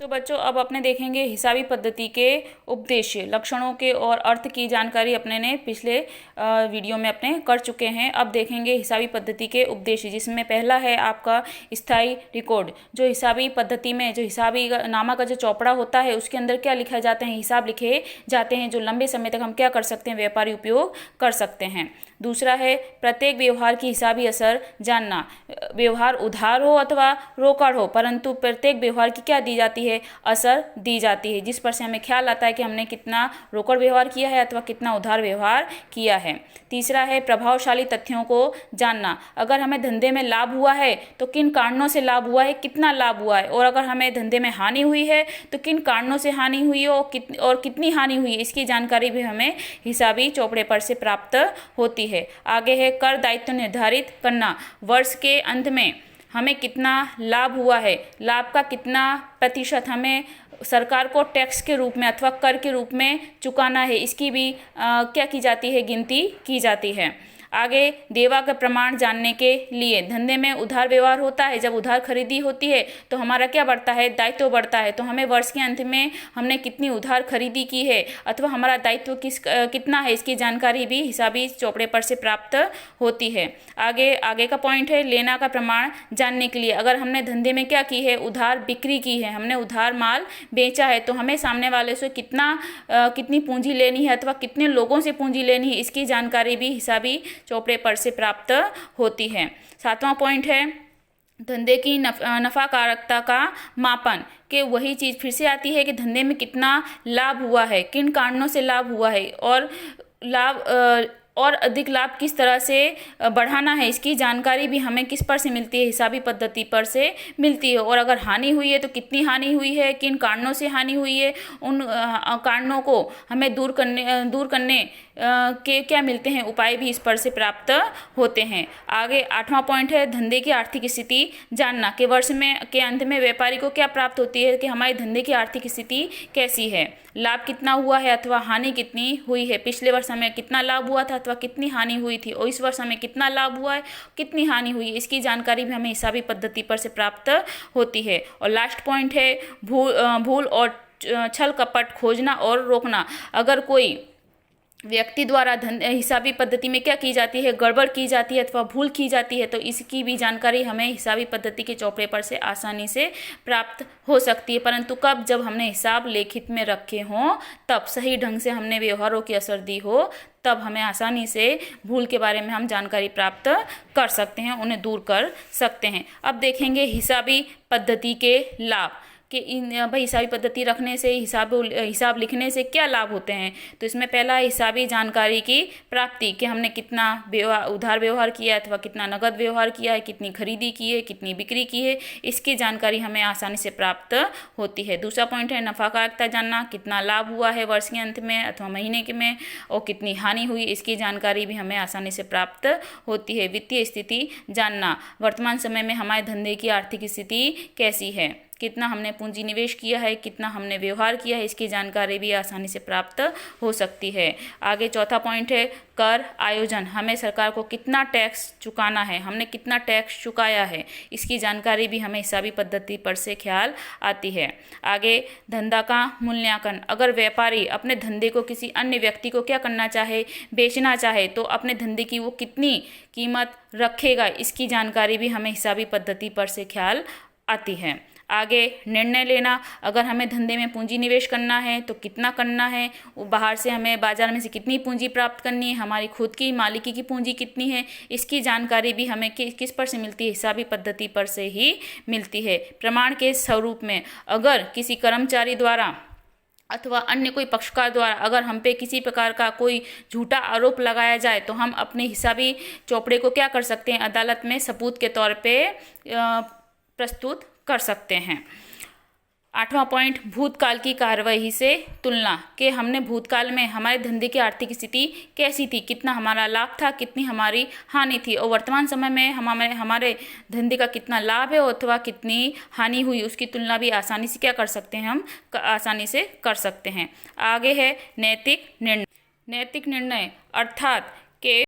तो बच्चों अब अपने देखेंगे हिसाबी पद्धति के उपदेश्य, लक्षणों के और अर्थ की जानकारी अपने ने पिछले वीडियो में अपने कर चुके हैं। अब देखेंगे हिसाबी पद्धति के उपदेश्य, जिसमें पहला है आपका स्थायी रिकॉर्ड। जो हिसाबी पद्धति में जो हिसाबी नामा का जो चौपड़ा होता है उसके अंदर क्या लिखा जाते हैं, हिसाब लिखे जाते हैं, जो लंबे समय तक हम क्या कर सकते हैं, व्यापारी उपयोग कर सकते हैं। दूसरा है प्रत्येक व्यवहार की हिसाबी असर जानना। व्यवहार उधार हो अथवा रोकड़ हो, परंतु प्रत्येक व्यवहार की क्या दी जाती है, असर दी जाती है, जिस पर से हमें ख्याल आता है कि हमने कितना रोकड़ व्यवहार किया है अथवा कितना उधार व्यवहार किया है। तीसरा है प्रभावशाली तथ्यों को जानना। अगर हमें धंधे में लाभ हुआ है तो किन कारणों से लाभ हुआ है, कितना लाभ हुआ है, और अगर हमें धंधे में हानि हुई है तो किन कारणों से हानि हुई है और कितनी हानि हुई है, इसकी जानकारी भी हमें हिसाबी चौपड़े पर से प्राप्त होती है। आगे है कर दायित्व निर्धारित करना। वर्ष के अंत में हमें कितना लाभ हुआ है, लाभ का कितना प्रतिशत हमें सरकार को टैक्स के रूप में अथवा कर के रूप में चुकाना है, इसकी भी क्या की जाती है, गिनती की जाती है। आगे देवा का प्रमाण जानने के लिए, धंधे में उधार व्यवहार होता है, जब उधार खरीदी होती है तो हमारा क्या बढ़ता है, दायित्व बढ़ता है। तो हमें वर्ष के अंत में हमने कितनी उधार खरीदी की है अथवा हमारा दायित्व कितना है, इसकी जानकारी भी हिसाबी चौपड़े पर से प्राप्त होती है। आगे का पॉइंट है लेना का प्रमाण जानने के लिए। अगर हमने धंधे में क्या की है, उधार बिक्री की है, हमने उधार माल बेचा है, तो हमें सामने वाले से कितनी पूंजी लेनी है अथवा कितने लोगों से पूंजी लेनी है, इसकी जानकारी भी हिसाबी चौपड़े पर से प्राप्त होती है। सातवां पॉइंट है धंधे की नफाकारकता का मापन, कि वही चीज़ फिर से आती है कि धंधे में कितना लाभ हुआ है, किन कारणों से लाभ हुआ है, और अधिक लाभ किस तरह से बढ़ाना है, इसकी जानकारी भी हमें किस पर से मिलती है, हिसाबी पद्धति पर से मिलती है। और अगर हानि हुई है तो कितनी हानि हुई है, किन कारणों से हानि हुई है, उन कारणों को हमें दूर करने के क्या मिलते हैं, उपाय भी इस पर से प्राप्त होते हैं। आगे आठवां पॉइंट है धंधे की आर्थिक स्थिति जानना, कि वर्ष में के अंत में व्यापारी को क्या प्राप्त होती है, कि हमारे धंधे की आर्थिक स्थिति कैसी है, लाभ कितना हुआ है अथवा हानि कितनी हुई है, पिछले वर्ष हमें कितना लाभ हुआ था अथवा कितनी हानि हुई थी, और इस वर्ष हमें कितना लाभ हुआ है, कितनी हानि हुई है, इसकी जानकारी भी हमें हिसाबी पद्धति पर से प्राप्त होती है। और लास्ट पॉइंट है भूल और छल कपट खोजना और रोकना। अगर कोई व्यक्ति द्वारा हिसाबी पद्धति में क्या की जाती है, गड़बड़ की जाती है अथवा भूल की जाती है, तो इसकी भी जानकारी हमें हिसाबी पद्धति के चौपड़े पर से आसानी से प्राप्त हो सकती है। परंतु कब, जब हमने हिसाब लेखित में रखे हों, तब सही ढंग से हमने व्यवहारों की असर दी हो, तब हमें आसानी से भूल के बारे में हम जानकारी प्राप्त कर सकते हैं, उन्हें दूर कर सकते हैं। अब देखेंगे हिसाबी पद्धति के लाभ, कि भाई हिसाबी पद्धति रखने से, हिसाब लिखने से क्या लाभ होते हैं। तो इसमें पहला हिसाबी जानकारी की प्राप्ति, कि हमने कितना उधार व्यवहार किया है अथवा कितना नगद व्यवहार किया है, कितनी खरीदी की है, कितनी बिक्री की है, इसकी जानकारी हमें आसानी से प्राप्त होती है। दूसरा पॉइंट है नफाकारकता जानना, कितना लाभ हुआ है वर्ष के अंत में अथवा महीने के में, और कितनी हानि हुई, इसकी जानकारी भी हमें आसानी से प्राप्त होती है। वित्तीय स्थिति जानना, वर्तमान समय में हमारे धंधे की आर्थिक स्थिति कैसी है, कितना हमने पूंजी निवेश किया है, कितना हमने व्यवहार किया है, इसकी जानकारी भी आसानी से प्राप्त हो सकती है। आगे चौथा पॉइंट है कर आयोजन, हमें सरकार को कितना टैक्स चुकाना है, हमने कितना टैक्स चुकाया है, इसकी जानकारी भी हमें हिसाबी पद्धति पर से ख्याल आती है। आगे धंधा का मूल्यांकन, अगर व्यापारी अपने धंधे को किसी अन्य व्यक्ति को क्या करना चाहे, बेचना चाहे, तो अपने धंधे की वो कितनी कीमत रखेगा, इसकी जानकारी भी हमें हिसाबी पद्धति पर से ख्याल आती है। आगे निर्णय लेना, अगर हमें धंधे में पूंजी निवेश करना है तो कितना करना है, बाहर से हमें बाजार में से कितनी पूंजी प्राप्त करनी है, हमारी खुद की मालिकी की पूंजी कितनी है, इसकी जानकारी भी हमें किस पर से मिलती है, हिसाबी पद्धति पर से ही मिलती है। प्रमाण के स्वरूप में, अगर किसी कर्मचारी द्वारा अथवा अन्य कोई पक्षकार द्वारा अगर हम पे किसी प्रकार का कोई झूठा आरोप लगाया जाए, तो हम अपने हिसाबी चौपड़े को क्या कर सकते हैं, अदालत में सबूत के तौर पे प्रस्तुत कर सकते हैं। आठवां पॉइंट भूतकाल की कार्रवाई से तुलना, कि हमने भूतकाल में हमारे धंधे की आर्थिक स्थिति कैसी थी, कितना हमारा लाभ था, कितनी हमारी हानि थी, और वर्तमान समय में हमारे धंधे का कितना लाभ है अथवा कितनी हानि हुई, उसकी तुलना भी आसानी से क्या कर सकते हैं, हम आसानी से कर सकते हैं। आगे है नैतिक निर्णय। नैतिक निर्णय अर्थात के